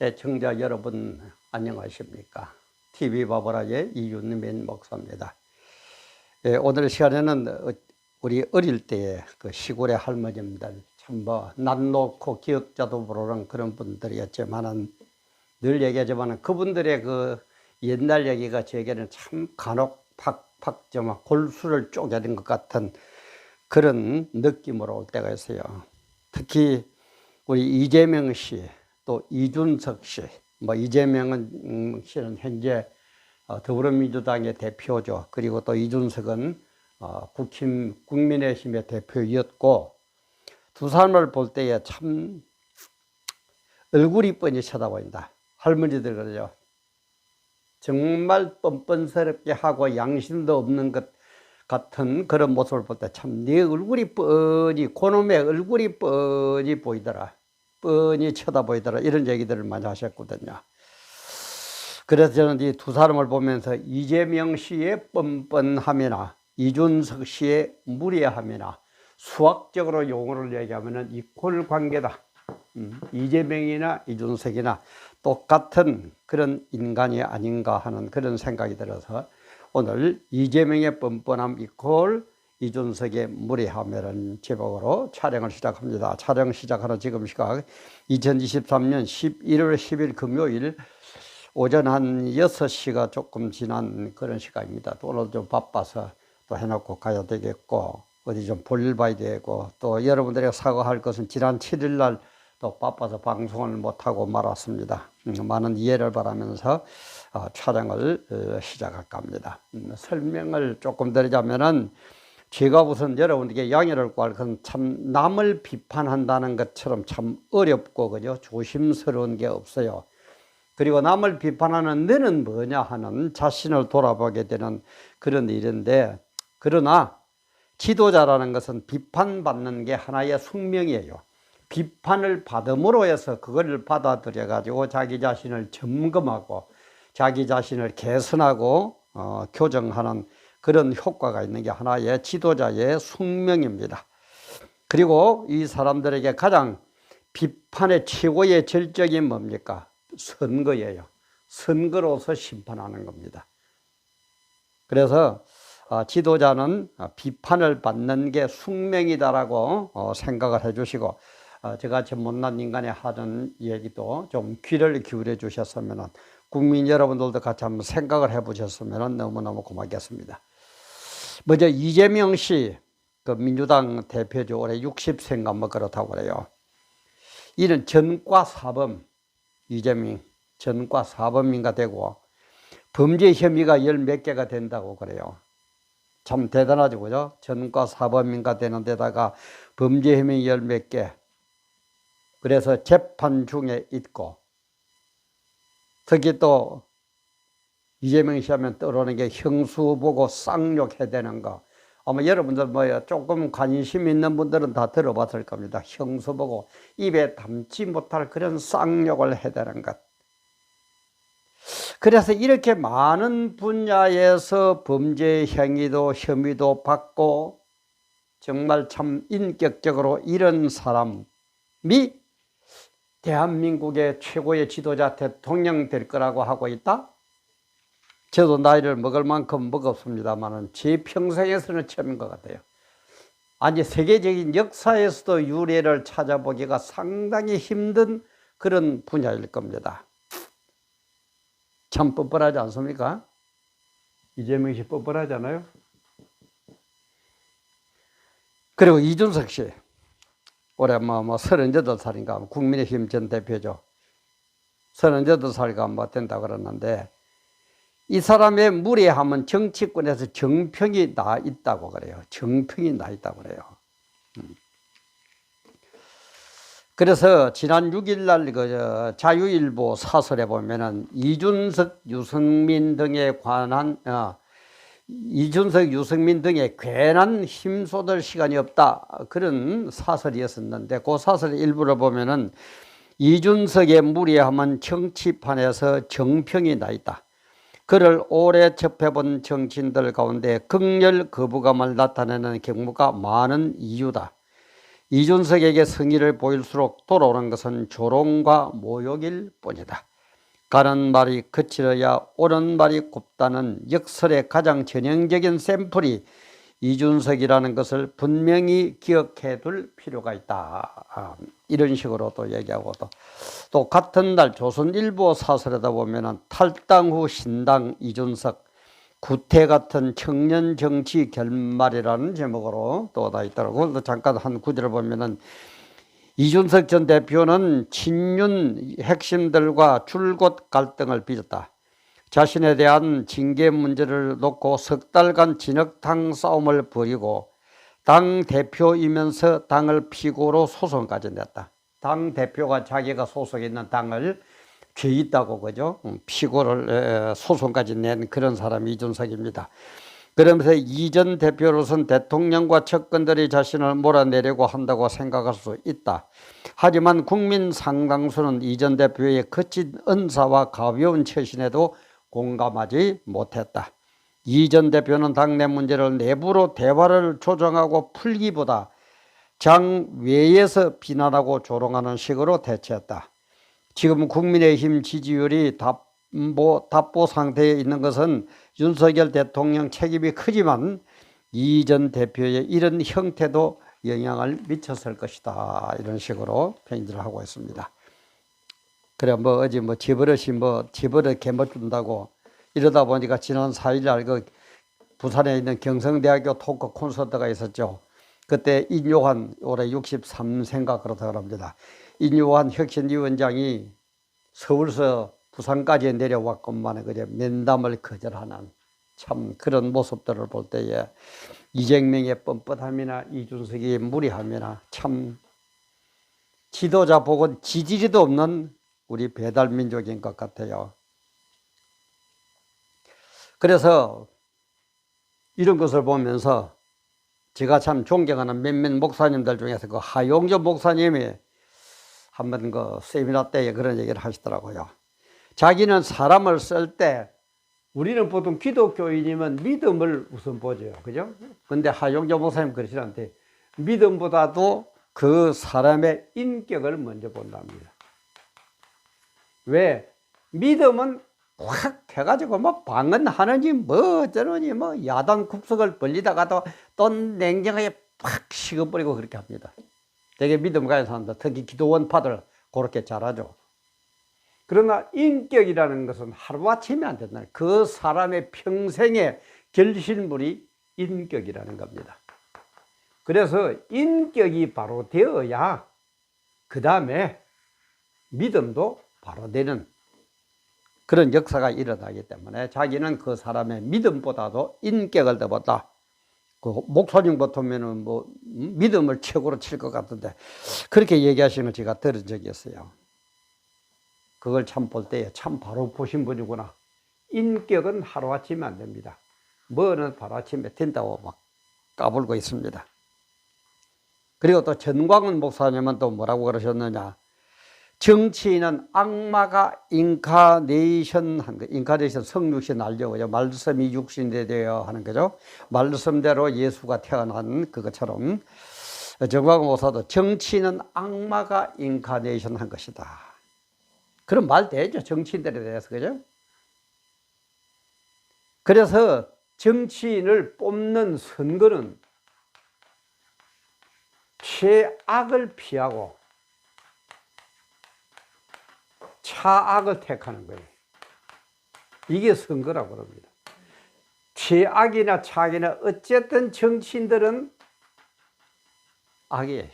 애청자 여러분 안녕하십니까? TV바보라의 이윤민 목사입니다. 오늘 시간에는 우리 어릴 때의 그 시골의 할머님들 참 낯 놓고 기억자도 모르는 그런 분들이었지만은 늘 얘기하지만은 그분들의 그 옛날 얘기가 제게는 참 간혹 팍팍 좀 골수를 쪼개는 것 같은 그런 느낌으로 올 때가 있어요. 특히 우리 이재명 씨, 또 이준석 씨, 이재명은 씨는 현재 더불어민주당의 대표죠. 그리고 또 이준석은 국민의힘의 대표였고, 두 사람을 볼 때에 참 얼굴이 뻔히 쳐다보인다. 할머니들 그러죠. 정말 뻔뻔스럽게 하고 양심도 없는 것 같은 그런 모습을 볼 때 참 네 얼굴이 뻔히, 그놈의 얼굴이 뻔히 보이더라. 뻔히 쳐다보이더라. 이런 얘기들을 많이 하셨거든요. 그래서 저는 이 두 사람을 보면서 이재명 씨의 뻔뻔함이나 이준석 씨의 무례함이나 수학적으로 용어를 얘기하면 이퀄 관계다. 이재명이나 이준석이나 똑같은 그런 인간이 아닌가 하는 그런 생각이 들어서 오늘 이재명의 뻔뻔함 이퀄 이준석의 무례함이라는 제목으로 촬영을 시작합니다. 촬영 시작하는 지금 시각 2023년 11월 10일 금요일 오전 한 6시가 조금 지난 그런 시간입니다. 또 오늘 좀 바빠서 또 해놓고 가야 되겠고 어디 좀 볼일 봐야 되고 또 여러분들에게 사과할 것은 지난 7일 날 또 바빠서 방송을 못하고 말았습니다. 많은 이해를 바라면서 촬영을 시작할까 합니다. 설명을 조금 드리자면은 제가 우선 여러분에게 양해를 구할 것은 참 남을 비판한다는 것처럼 참 어렵고 그죠? 조심스러운 게 없어요. 그리고 남을 비판하는 너는 뭐냐 하는 자신을 돌아보게 되는 그런 일인데, 그러나 지도자라는 것은 비판받는 게 하나의 숙명이에요. 비판을 받음으로 해서 그걸 받아들여 가지고 자기 자신을 점검하고 자기 자신을 개선하고 교정하는 그런 효과가 있는 게 하나의 지도자의 숙명입니다. 그리고 이 사람들에게 가장 비판의 최고의 절정이 뭡니까? 선거예요. 선거로서 심판하는 겁니다. 그래서 지도자는 비판을 받는 게 숙명이다라고 생각을 해주시고, 저같이 못난 인간이 하는 얘기도 좀 귀를 기울여 주셨으면, 국민 여러분들도 같이 한번 생각을 해보셨으면 너무너무 고맙겠습니다. 먼저 이재명 씨, 그 민주당 대표죠. 올해 60세인가 뭐 그렇다고 그래요. 이는 전과사범, 이재명 전과사범인가 되고 범죄 혐의가 열 몇 개가 된다고 그래요. 참 대단하죠, 그죠? 전과사범인가 되는 데다가 범죄 혐의 열 몇 개. 그래서 재판 중에 있고, 특히 또 이재명 씨 하면 떠오르는 게 형수 보고 쌍욕해야 되는 거. 아마 여러분들 조금 관심 있는 분들은 다 들어봤을 겁니다. 형수 보고 입에 담지 못할 그런 쌍욕을 해야 되는 것. 그래서 이렇게 많은 분야에서 범죄 행위도 혐의도 받고 정말 참 인격적으로 이런 사람이 대한민국의 최고의 지도자 대통령 될 거라고 하고 있다? 저도 나이를 먹을 만큼 먹었습니다만 제 평생에서는 처음인 것 같아요. 아니, 세계적인 역사에서도 유례를 찾아보기가 상당히 힘든 그런 분야일 겁니다. 참 뻔뻔하지 않습니까? 이재명 씨 뻔뻔하잖아요. 그리고 이준석 씨, 올해 38살인가 국민의힘 전 대표죠. 38살가 된다고 그러는데, 이 사람의 무례함은 정치권에서 정평이 나 있다고 그래요. 정평이 나 있다고 그래요. 그래서 지난 6일 날 그 자유일보 사설에 보면은 이준석, 유승민 등에 관한 이준석, 유승민 등에 괜한 힘쏟을 시간이 없다, 그런 사설이었었는데, 그 사설 일부를 보면은 이준석의 무례함은 정치판에서 정평이 나 있다. 그를 오래 접해본 정치인들 가운데 극렬 거부감을 나타내는 경우가 많은 이유다. 이준석에게 성의를 보일수록 돌아오는 것은 조롱과 모욕일 뿐이다. 가는 말이 거칠어야 옳은 말이 곱다는 역설의 가장 전형적인 샘플이 이준석이라는 것을 분명히 기억해 둘 필요가 있다. 이런 식으로 또 얘기하고 또 같은 날 조선일보 사설에다 보면은 탈당 후 신당 이준석 구태 같은 청년 정치 결말이라는 제목으로 또 다 있더라고. 잠깐 한 구절을 보면은 이준석 전 대표는 친윤 핵심들과 줄곧 갈등을 빚었다. 자신에 대한 징계 문제를 놓고 석 달간 진흙탕 싸움을 벌이고 당 대표이면서 당을 피고로 소송까지 냈다. 당 대표가 자기가 소속해 있는 당을 죄 있다고 그죠? 피고를 소송까지 낸 그런 사람이 이준석입니다. 그러면서 이 전 대표로서는 대통령과 측근들이 자신을 몰아내려고 한다고 생각할 수 있다. 하지만 국민 상당수는 이 전 대표의 거친 은사와 가벼운 처신에도 공감하지 못했다. 이 전 대표는 당내 문제를 내부로 대화를 조정하고 풀기보다 장 외에서 비난하고 조롱하는 식으로 대처했다. 지금 국민의힘 지지율이 답보 상태에 있는 것은 윤석열 대통령 책임이 크지만 이 전 대표의 이런 형태도 영향을 미쳤을 것이다. 이런 식으로 편지를 하고 있습니다. 그래 어제 집어릇 개못 준다고 이러다 보니까 지난 4일날 그 부산에 있는 경성대학교 토크 콘서트가 있었죠. 그때 인요한 올해 63세인가 그렇다고 합니다. 인요한 혁신위원장이 서울서 부산까지 내려왔건만 그저 면담을 거절하는 참 그런 모습들을 볼 때에 이재명의 뻔뻔함이나 이준석의 무리함이나 참 지도자 복은 지지리도 없는 우리 배달민족인 것 같아요. 그래서 이런 것을 보면서 제가 참 존경하는 몇몇 목사님들 중에서 그 하용조 목사님이 한번 그 세미나 때에 그런 얘기를 하시더라고요. 자기는 사람을 쓸 때 우리는 보통 기독교인이면 믿음을 우선 보죠. 그죠? 근데 하용조 목사님 그러시는데 믿음보다도 그 사람의 인격을 먼저 본답니다. 왜? 믿음은 확 해가지고 뭐 방언하느니 뭐 어쩌느니 뭐 야단 kub석을 벌리다가도 또 냉정하게 팍 식어버리고 그렇게 합니다. 되게 믿음 가진 사람들, 특히 기도원파들 그렇게 잘하죠. 그러나 인격이라는 것은 하루아침에 안 된다. 그 사람의 평생의 결실물이 인격이라는 겁니다. 그래서 인격이 바로 되어야 그 다음에 믿음도 바로 되는 그런 역사가 일어나기 때문에 자기는 그 사람의 믿음보다도 인격을 더 봤다. 그 목사님 같으면은 뭐 믿음을 최고로 칠 것 같은데 그렇게 얘기하시는 걸 제가 들은 적이 있어요. 그걸 참 볼 때에 참 바로 보신 분이구나. 인격은 하루아침에 안 됩니다. 뭐는 하루아침에 된다고 막 까불고 있습니다. 그리고 또 전광훈 목사님은 또 뭐라고 그러셨느냐. 정치인은 악마가 인카네이션 한 거, 인카네이션 성육신 알죠? 말씀이 육신이 되어 하는 거죠. 말씀대로 예수가 태어난 그것처럼 정광훈 목사도 정치인은 악마가 인카네이션 한 것이다. 그런 말 되죠. 정치인들에 대해서, 그죠? 그래서 정치인을 뽑는 선거는 최악을 피하고 차악을 택하는 거예요. 이게 선거라고 그럽니다. 최악이나 차악이나 어쨌든 정치인들은 악이에요.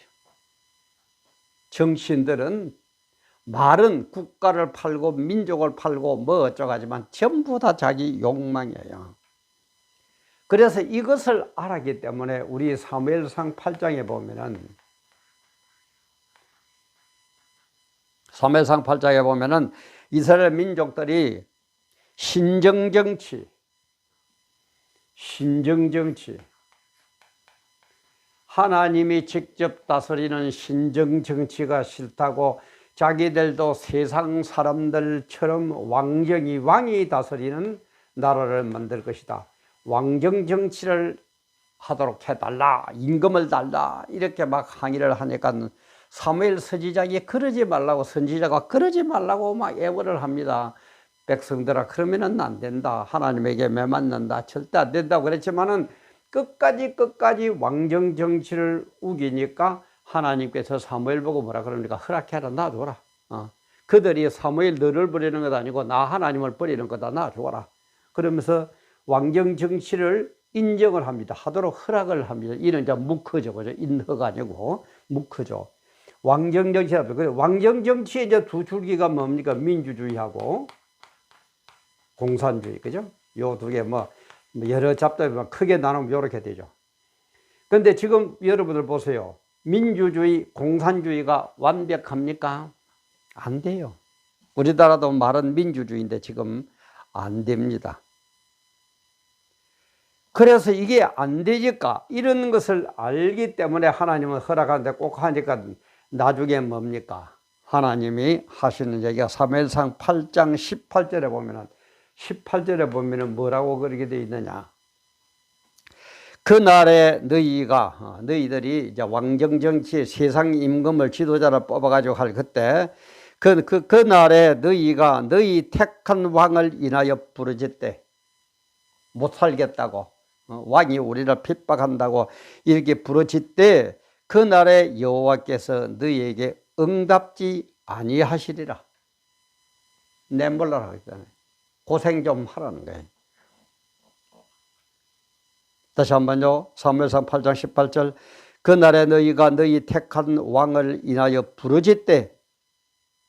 정치인들은 말은 국가를 팔고 민족을 팔고 뭐 어쩌고 하지만 전부 다 자기 욕망이에요. 그래서 이것을 알았기 때문에 우리 사무엘상 8장에 보면은 사무엘상 8장에 보면은 이스라엘 민족들이 신정정치 하나님이 직접 다스리는 신정정치가 싫다고 자기들도 세상 사람들처럼 왕이 다스리는 나라를 만들 것이다. 왕정 정치를 하도록 해달라, 임금을 달라, 이렇게 막 항의를 하니까 사무엘 선지자에게 그러지 말라고, 선지자가 그러지 말라고 막 애원을 합니다. 백성들아, 그러면은 안 된다, 하나님에게 매맞는다, 절대 안 된다고 그랬지만은 끝까지 왕정 정치를 우기니까 하나님께서 사무엘 보고 뭐라 그러니까 허락해라, 놔줘라. 그들이 사무엘 너를 버리는 것 아니고 나 하나님을 버리는 거다, 놔줘라. 그러면서 왕정 정치를 인정을 합니다. 하도록 허락을 합니다. 이는 이제 묵허죠, 그죠? 인허가 아니고 묵허죠. 왕정 정치라고. 왕정 정치의 이제 두 줄기가 뭡니까? 민주주의하고 공산주의, 그죠? 요 두 개 뭐 여러 잡다가 크게 나누면 이렇게 되죠. 근데 지금 여러분들 보세요. 민주주의, 공산주의가 완벽합니까? 안 돼요. 우리나라도 말은 민주주의인데 지금 안 됩니다. 그래서 이게 안 되니까, 이런 것을 알기 때문에 하나님은 허락하는데 꼭 하니까 나중에 뭡니까? 하나님이 하시는 얘기가 사무엘상 8장 18절에 보면은 뭐라고 그렇게 되어 있느냐? 그날에 너희들이 이제 왕정 정치 세상 임금을 지도자를 뽑아가지고 할 그때 그날에 너희가 너희 택한 왕을 인하여 부르짖되 못 살겠다고, 왕이 우리를 핍박한다고 이렇게 부르짖되 그날에 여호와께서 너희에게 응답지 아니하시리라. 내몰라라 그랬잖아요. 고생 좀 하라는 거예요. 다시 한번요. 사무엘상 8장 18절. 그날에 너희가 너희 택한 왕을 인하여 부르짖되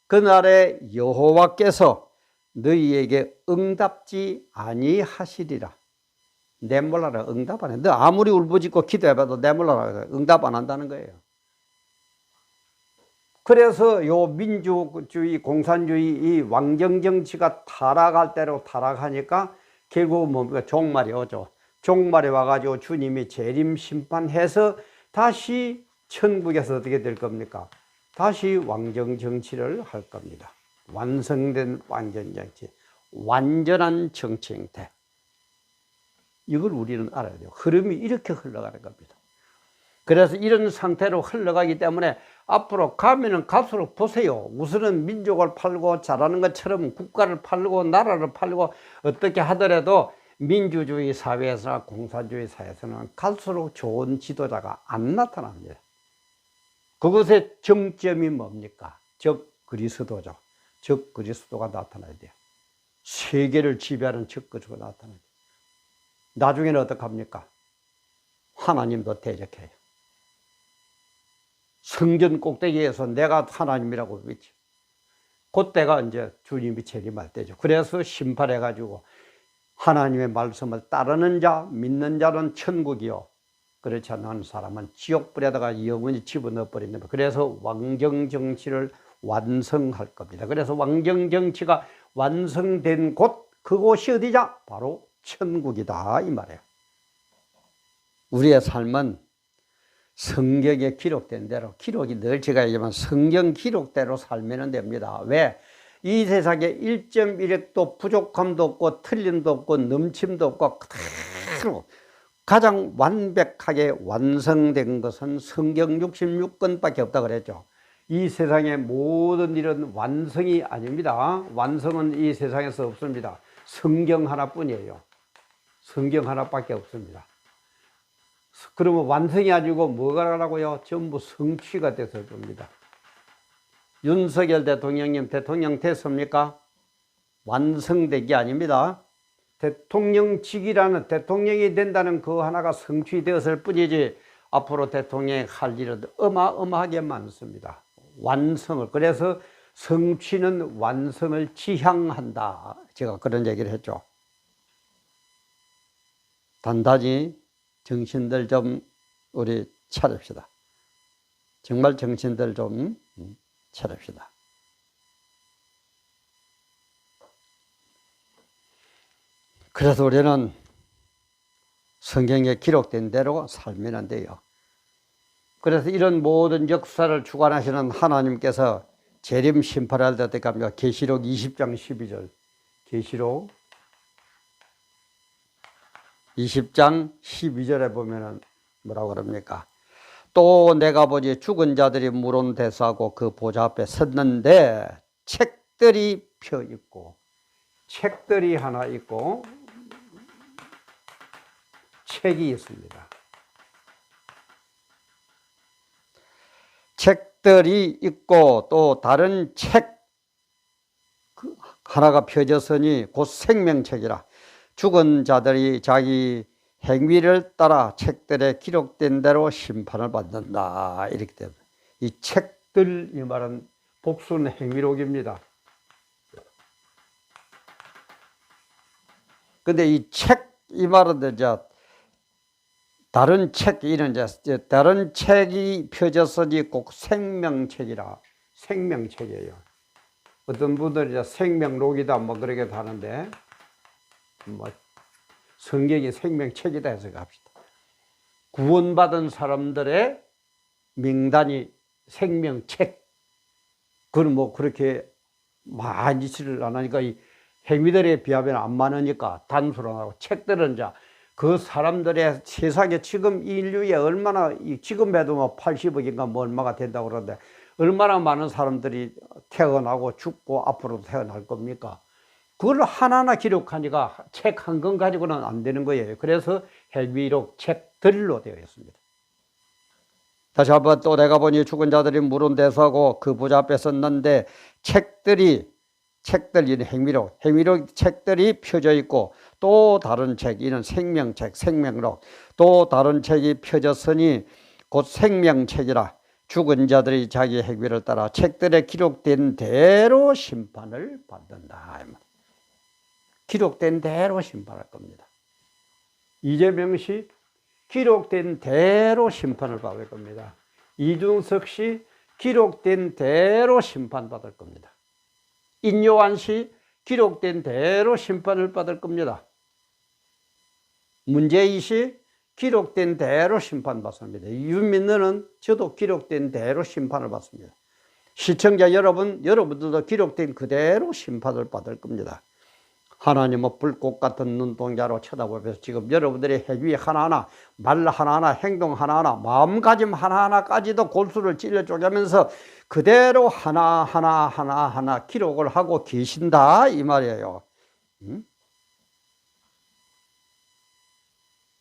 그날에 여호와께서 너희에게 응답지 아니하시리라. 내몰라라. 응답 안 해. 너 아무리 울부짖고 기도해봐도 내몰라라. 응답 안 한다는 거예요. 그래서 요 민주주의, 공산주의, 이 왕정 정치가 타락할 대로 타락하니까 결국 뭡니까? 종말이 오죠. 종말에 와가지고 주님이 재림 심판해서 다시 천국에서 어떻게 될 겁니까? 다시 왕정 정치를 할 겁니다. 완성된 왕정 정치, 완전한 정치 형태. 이걸 우리는 알아야 돼요. 흐름이 이렇게 흘러가는 겁니다. 그래서 이런 상태로 흘러가기 때문에 앞으로 가면은 갈수록 보세요. 우선은 민족을 팔고 잘하는 것처럼 국가를 팔고 나라를 팔고 어떻게 하더라도 민주주의 사회에서나 공산주의 사회에서는 갈수록 좋은 지도자가 안 나타납니다. 그것의 정점이 뭡니까? 적 그리스도죠. 적 그리스도가 나타나야 돼요. 세계를 지배하는 적 그리스도가 나타나야 돼요. 나중에는 어떡합니까? 하나님도 대적해요. 성전 꼭대기에서 내가 하나님이라고 외치. 그때가 이제 주님이 재림할 때죠. 그래서 심판해가지고 하나님의 말씀을 따르는 자, 믿는 자는 천국이요, 그렇지 않은 사람은 지옥불에다가 영원히 집어넣어 버리는 거예요. 그래서 왕정 정치를 완성할 겁니다. 그래서 왕정 정치가 완성된 곳, 그곳이 어디냐? 바로 천국이다 이 말이에요. 우리의 삶은 성경에 기록된 대로, 기록이 늘 제가 얘기하지만 성경 기록대로 살면 됩니다. 왜? 이 세상에 1.1획도 부족함도 없고 틀림도 없고 넘침도 없고 그대로 가장 완벽하게 완성된 것은 성경 66권밖에 없다 그랬죠. 이 세상의 모든 일은 완성이 아닙니다. 완성은 이 세상에서 없습니다. 성경 하나뿐이에요. 성경 하나밖에 없습니다. 그러면 완성이 아니고 뭐가 라고요? 전부 성취가 돼서 줍니다. 윤석열 대통령님 대통령 됐습니까? 완성된 게 아닙니다. 대통령직이라는, 대통령이 된다는 그 하나가 성취되었을 뿐이지 앞으로 대통령이 할 일은 어마어마하게 많습니다. 완성을, 그래서 성취는 완성을 지향한다. 제가 그런 얘기를 했죠. 단단히 정신들 좀 우리 차립시다. 정말 정신들 좀 차립시다. 그래서 우리는 성경에 기록된 대로 살면 돼요. 그래서 이런 모든 역사를 주관하시는 하나님께서 재림 심판할 때 어떻게 합니까? 계시록 20장 12절. 계시록 20장 12절에 보면은 뭐라고 그럽니까? 또 내가 보니 죽은 자들이 물은 대사하고 그 보좌 앞에 섰는데 책들이 펴 있고, 책들이 하나 있고 책이 있습니다. 책들이 있고 또 다른 책 하나가 펴졌으니 곧 생명책이라. 죽은 자들이 자기 행위를 따라 책들에 기록된 대로 심판을 받는다. 이렇게 됩니다. 이 책들, 이 말은 복수는 행위록입니다. 근데 이 책, 이 말은 이제 다른 책, 이런 이제 다른 책이 펴졌으니 꼭 생명책이라. 생명책이에요. 어떤 분들이 이제 생명록이다 뭐 그렇게 하는데, 뭐 성경이 생명책이다 해서 갑시다. 구원받은 사람들의 명단이 생명책. 그건 뭐 그렇게 많지를 않으니까 이 행위들에 비하면 안 많으니까 단수로 하고, 책들은 이제 그 사람들의 세상에 지금 인류에 얼마나, 지금에도 뭐 80억인가 뭐 얼마가 된다고 그러는데 얼마나 많은 사람들이 태어나고 죽고 앞으로도 태어날 겁니까? 그걸 하나하나 기록하니까 책 한 권 가지고는 안 되는 거예요. 그래서 행위록 책들로 되어 있습니다. 다시 한번 또 내가 보니 죽은 자들이 물은 대사하고 그 보좌 앞에 섰는데 책들이, 책들, 행위록 책들이 펴져 있고 또 다른 책, 이는 생명책, 생명록, 또 다른 책이 펴졌으니 곧 생명책이라. 죽은 자들이 자기 행위를 따라 책들에 기록된 대로 심판을 받는다. 기록된 대로 심판할 겁니다. 이재명 씨 기록된 대로 심판을 받을 겁니다. 이준석 씨 기록된 대로 심판받을 겁니다. 인요한 씨 기록된 대로 심판을 받을 겁니다. 문재인 씨 기록된 대로 심판받습니다. 유민너는 저도 기록된 대로 심판을 받습니다. 시청자 여러분, 여러분들도 기록된 그대로 심판을 받을 겁니다. 하나님은 불꽃 같은 눈동자로 쳐다보면서 지금 여러분들의 행위 하나하나, 말 하나하나, 행동 하나하나, 마음가짐 하나하나까지도 골수를 찔러 쪼개면서 그대로 하나하나 기록을 하고 계신다 이 말이에요.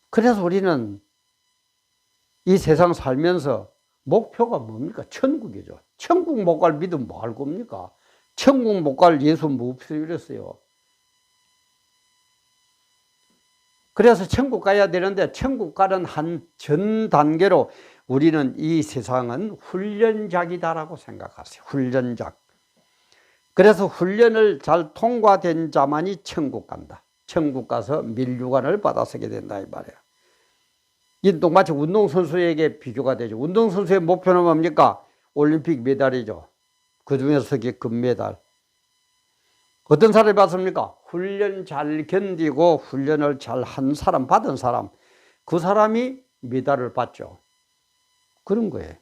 그래서 우리는 이 세상 살면서 목표가 뭡니까? 천국이죠. 천국 못 갈 믿음 뭐 할 겁니까? 천국 못 갈 예수 뭐 필요했어요. 그래서 천국 가야 되는데 천국 가는 한 전 단계로 우리는 이 세상은 훈련작이다라고 생각하세요. 훈련작. 그래서 훈련을 잘 통과된 자만이 천국 간다. 천국 가서 밀류관을 받아서게 된다 이 말이에요. 이 마치 운동선수에게 비교가 되죠. 운동선수의 목표는 뭡니까? 올림픽 메달이죠. 그 중에서 금메달. 어떤 사람이 받습니까? 훈련 잘 견디고 훈련을 잘 한 사람, 받은 사람, 그 사람이 메달을 받죠. 그런 거예요.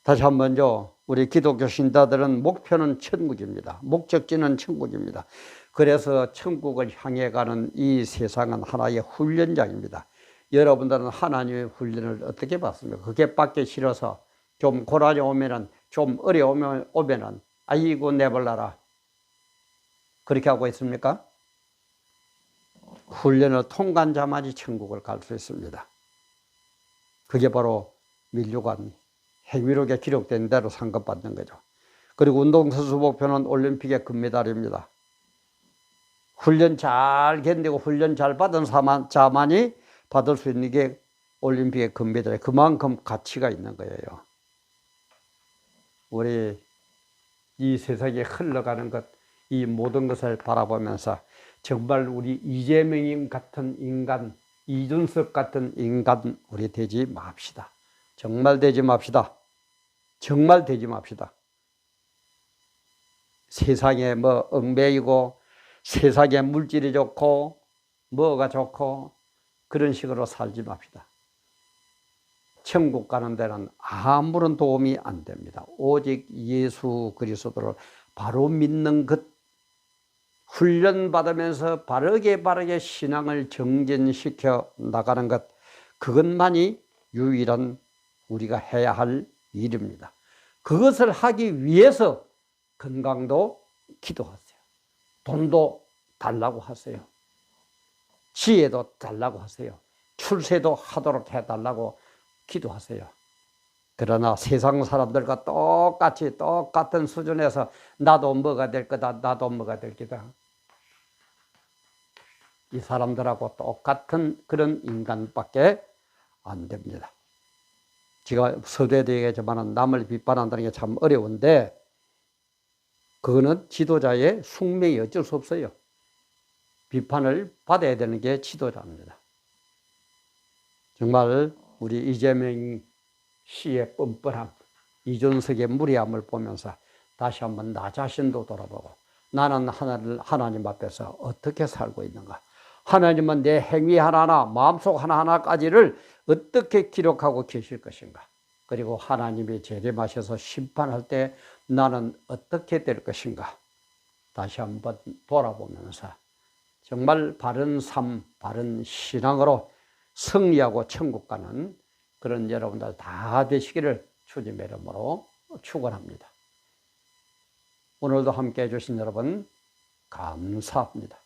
다시 한번요, 우리 기독교 신자들은 목표는 천국입니다. 목적지는 천국입니다. 그래서 천국을 향해 가는 이 세상은 하나의 훈련장입니다. 여러분들은 하나님의 훈련을 어떻게 받습니까? 그게 받기 싫어서 좀 고난이 오면은, 좀 어려우면은 아이고 내볼라라 그렇게 하고 있습니까? 훈련을 통과한 자만이 천국을 갈 수 있습니다. 그게 바로 밀류관, 행위록에 기록된 대로 상급받는 거죠. 그리고 운동선수 목표는 올림픽의 금메달입니다. 훈련 잘 견디고 훈련 잘 받은 자만이 받을 수 있는 게 올림픽의 금메달에 그만큼 가치가 있는 거예요. 우리 이 세상에 흘러가는 것, 이 모든 것을 바라보면서 정말 우리 이재명 같은 인간, 이준석 같은 인간 우리 되지 맙시다. 정말 되지 맙시다. 정말 되지 맙시다. 세상에 뭐 얽매이고 세상에 물질이 좋고 뭐가 좋고 그런 식으로 살지 맙시다. 천국 가는 데는 아무런 도움이 안 됩니다. 오직 예수 그리스도를 바로 믿는 것, 훈련받으면서 바르게 신앙을 정진시켜 나가는 것, 그것만이 유일한 우리가 해야 할 일입니다. 그것을 하기 위해서 건강도 기도하세요. 돈도 달라고 하세요. 지혜도 달라고 하세요. 출세도 하도록 해달라고 기도하세요. 그러나 세상 사람들과 똑같은 수준에서 나도 뭐가 될 거다, 나도 뭐가 될 거다. 이 사람들하고 똑같은 그런 인간밖에 안 됩니다. 제가 서두에도 얘기했지만 남을 비판한다는 게 참 어려운데 그거는 지도자의 숙명이 어쩔 수 없어요. 비판을 받아야 되는 게 지도자입니다. 정말 우리 이재명 씨의 뻔뻔함, 이준석의 무리함을 보면서 다시 한번 나 자신도 돌아보고 나는 하나님 앞에서 어떻게 살고 있는가? 하나님은 내 행위 하나하나, 마음속 하나하나까지를 어떻게 기록하고 계실 것인가? 그리고 하나님이 재림하셔서 심판할 때 나는 어떻게 될 것인가? 다시 한번 돌아보면서 정말 바른 삶, 바른 신앙으로 승리하고 천국 가는 그런 여러분들 다 되시기를 주님의 이름으로 축원합니다. 오늘도 함께 해주신 여러분 감사합니다.